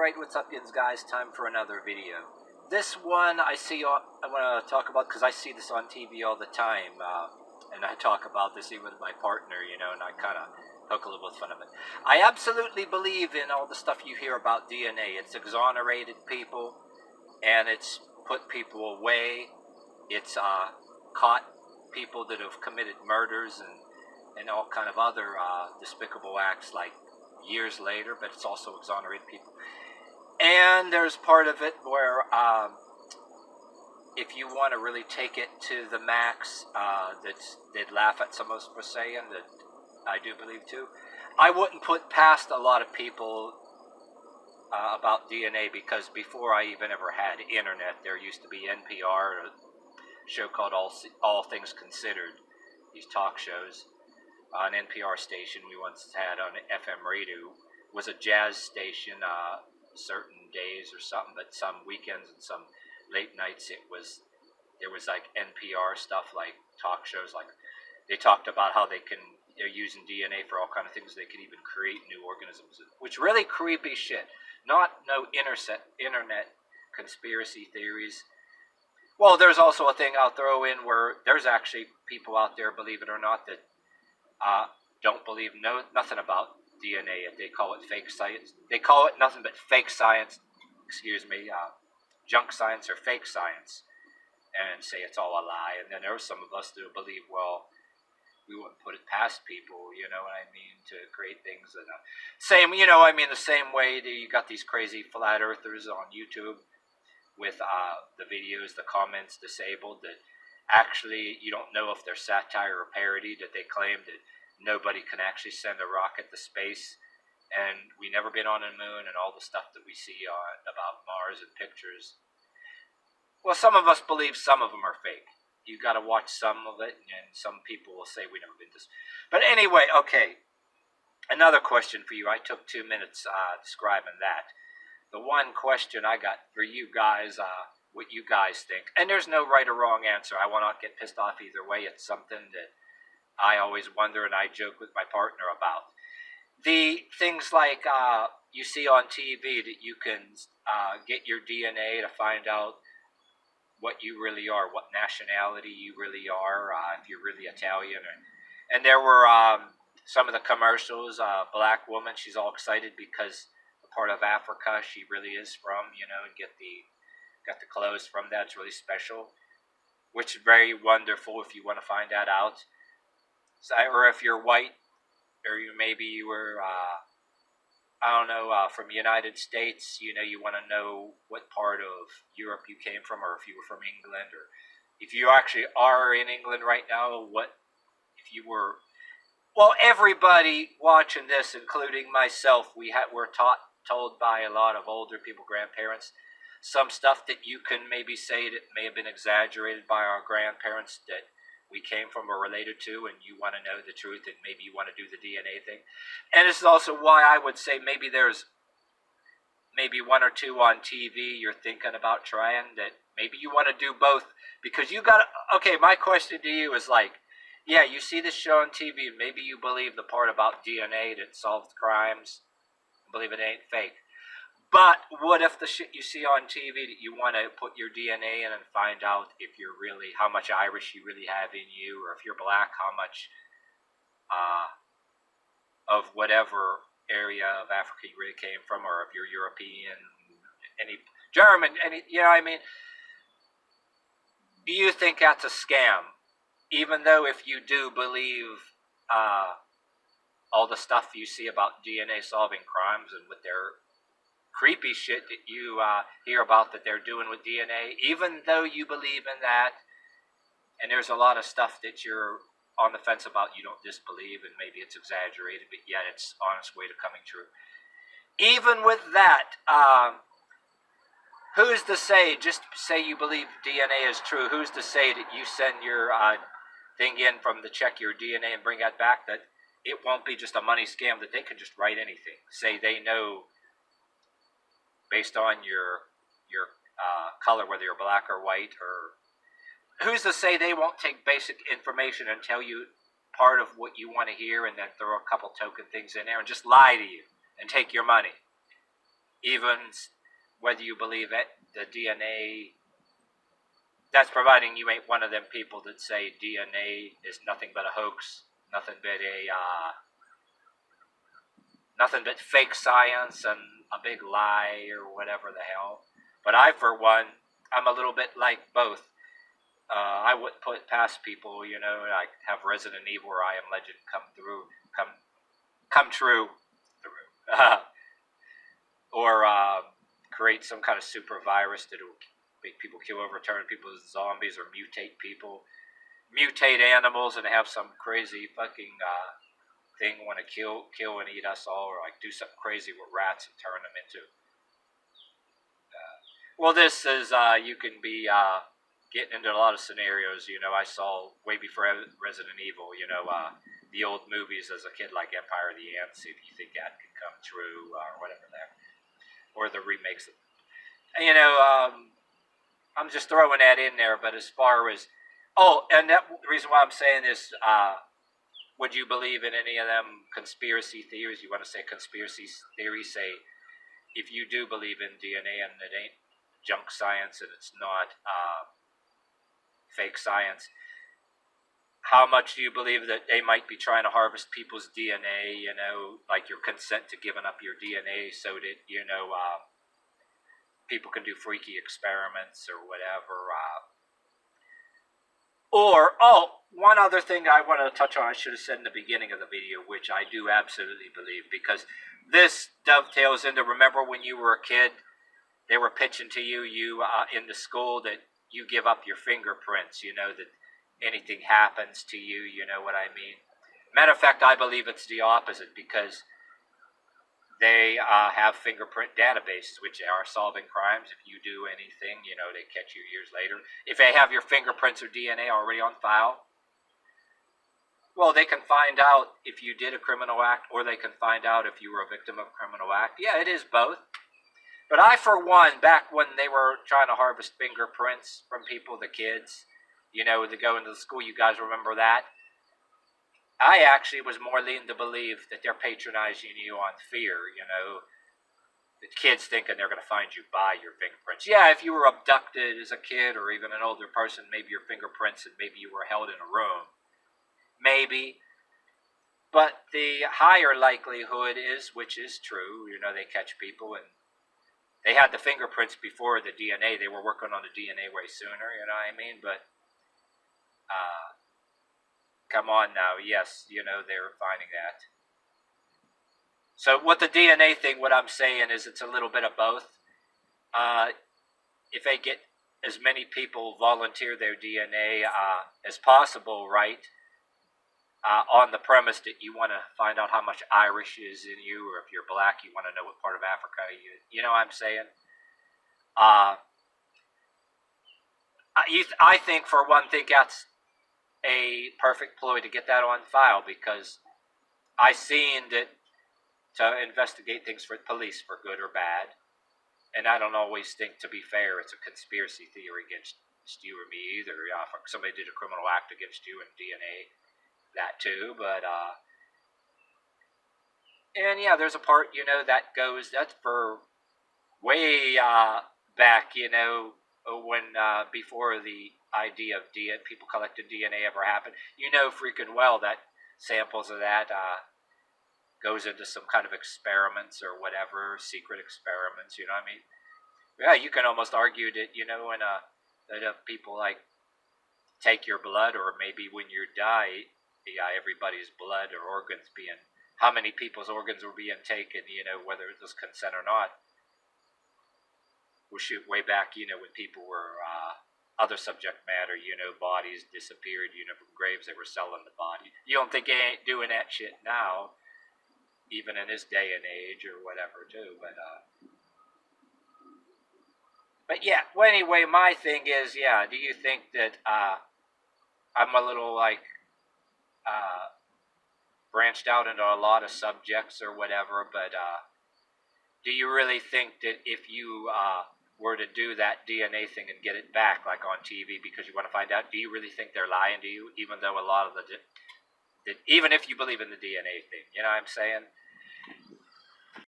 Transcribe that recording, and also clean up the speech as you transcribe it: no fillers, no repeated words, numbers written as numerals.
Alright, what's up, guys? Time for another video. This one I want to talk about because I see this on TV all the time, and I talk about this even with my partner, and I kind of poke a little bit fun of it. I absolutely believe in all the stuff you hear about DNA. It's exonerated people, and it's put people away. It's caught people that have committed murders and all kind of other despicable acts like years later, but it's also exonerated people. And there's part of it where if you want to really take it to the max, they'd laugh at some of us for saying that. I do believe too. I wouldn't put past a lot of people about DNA, because before I even ever had internet, there used to be NPR, a show called All Things Considered, these talk shows. An NPR station we once had on FM radio was a jazz station, certain days or something, but some weekends and some late nights there was like NPR stuff, like talk shows, like they talked about how they're using DNA for all kind of things. They could even create new organisms, which really creepy shit. No internet conspiracy theories. Well, there's also a thing I'll throw in where there's actually people out there, believe it or not, that don't believe nothing about DNA. They call it fake science. They call it nothing but fake science. Junk science or fake science, and say it's all a lie. And then there's some of us that believe, well, we wouldn't put it past people, you know what I mean, to create things that the same way that you got these crazy flat earthers on YouTube with the videos, the comments disabled, that actually you don't know if they're satire or parody, that they claim that nobody can actually send a rocket to space, and we never been on the moon, and all the stuff that we see about Mars and pictures. Well, some of us believe some of them are fake. You got to watch some of it, and some people will say we never been this. But anyway, okay. Another question for you. I took 2 minutes describing that. The one question I got for you guys, what you guys think, and there's no right or wrong answer. I will not get pissed off either way. It's something that I always wonder, and I joke with my partner about. The things like you see on TV that you can get your DNA to find out what you really are, what nationality you really are, if you're really Italian. And there were some of the commercials, a black woman, she's all excited because the part of Africa she really is from, and got the clothes from that. It's really special, which is very wonderful if you want to find that out. So, or if you're white, or maybe you were, from the United States, you want to know what part of Europe you came from, or if you were from England, or if you actually are in England right now, if you were. Well, everybody watching this, including myself, we're told by a lot of older people, grandparents, some stuff that you can maybe say that may have been exaggerated by our grandparents that we came from or related to, and you want to know the truth, and maybe you want to do the DNA thing. And this is also why I would say maybe there's maybe one or two on TV you're thinking about trying, that maybe you want to do both, because okay, my question to you is like, yeah, you see this show on TV, and maybe you believe the part about DNA that solved crimes, believe it ain't fake. But what if the shit you see on TV that you want to put your DNA in and find out if you're really, how much Irish you really have in you, or if you're black, how much of whatever area of Africa you really came from, or if you're European, any German, do you think that's a scam? Even though if you do believe all the stuff you see about DNA solving crimes and with their creepy shit that you hear about that they're doing with DNA, even though you believe in that, and there's a lot of stuff that you're on the fence about, you don't disbelieve, and maybe it's exaggerated, but yet it's on its way to coming true. Even with that, who's to say, just say you believe DNA is true, who's to say that you send your thing in from the check your DNA and bring that back, that it won't be just a money scam, that they can just write anything, say they know based on your color, whether you're black or white, or who's to say they won't take basic information and tell you part of what you want to hear, and then throw a couple token things in there and just lie to you and take your money? even whether you believe it, the DNA. That's providing you ain't one of them people that say DNA is nothing but a hoax, nothing but nothing but fake science and a big lie or whatever the hell. But I, for one, I'm a little bit like both. I wouldn't put it past people, like have Resident Evil or I Am Legend come true, or create some kind of super virus that will make people kill over, turn people into zombies, or mutate people, mutate animals, and have some crazy fucking thing want to kill and eat us all, or like do something crazy with rats and turn them into. Well, this is you can be getting into a lot of scenarios. I saw way before Resident Evil. The old movies as a kid, like Empire of the Ants. If you think that could come true, or whatever that, or the remakes. I'm just throwing that in there. But as far as and that the reason why I'm saying this, would you believe in any of them conspiracy theories? You want to say conspiracy theories? Say if you do believe in DNA and it ain't junk science and it's not fake science, how much do you believe that they might be trying to harvest people's DNA? Like your consent to giving up your DNA so that people can do freaky experiments or whatever. One other thing I want to touch on, I should have said in the beginning of the video, which I do absolutely believe, because this dovetails into, remember when you were a kid, they were pitching to you in the school that you give up your fingerprints, that anything happens to you, you know what I mean? Matter of fact, I believe it's the opposite, because they have fingerprint databases, which are solving crimes. If you do anything, they catch you years later. If they have your fingerprints or DNA already on file, well, they can find out if you did a criminal act, or they can find out if you were a victim of a criminal act. Yeah, it is both. But I, for one, back when they were trying to harvest fingerprints from people, the kids, to go into the school, you guys remember that? I actually was more leaning to believe that they're patronizing you on fear, the kids thinking they're going to find you by your fingerprints. Yeah, if you were abducted as a kid or even an older person, maybe your fingerprints and maybe you were held in a room. Maybe. But the higher likelihood is, which is true, they catch people and they had the fingerprints before the DNA. They were working on the DNA way sooner, you know what I mean? But come on now, yes, they're finding that. So with the DNA thing, what I'm saying is it's a little bit of both. If they get as many people volunteer their DNA as possible, right, on the premise that you want to find out how much Irish is in you, or if you're black, you want to know what part of Africa you know what I'm saying? I think, for one thing, that's a perfect ploy to get that on file, because I seen that to investigate things for police, for good or bad, and I don't always think, to be fair, it's a conspiracy theory against you or me either. If somebody did a criminal act against you and DNA, that too. But and yeah, there's a part that goes, that's for way back, when before the idea of people collecting DNA ever happened. Freaking well that samples of that goes into some kind of experiments or whatever, secret experiments, you know what I mean? Yeah, you can almost argue that, that people like take your blood, or maybe when you die, everybody's blood or organs how many people's organs were being taken, whether it was consent or not. We'll shoot way back, when people were other subject matter, bodies disappeared, from graves, they were selling the body. You don't think they ain't doing that shit now, even in this day and age or whatever too, but yeah. Well, anyway, my thing is, yeah, do you think that I'm a little like branched out into a lot of subjects or whatever, but do you really think that if you were to do that DNA thing and get it back, like on TV, because you want to find out, do you really think they're lying to you? Even though a lot of even if you believe in the DNA thing, you know what I'm saying?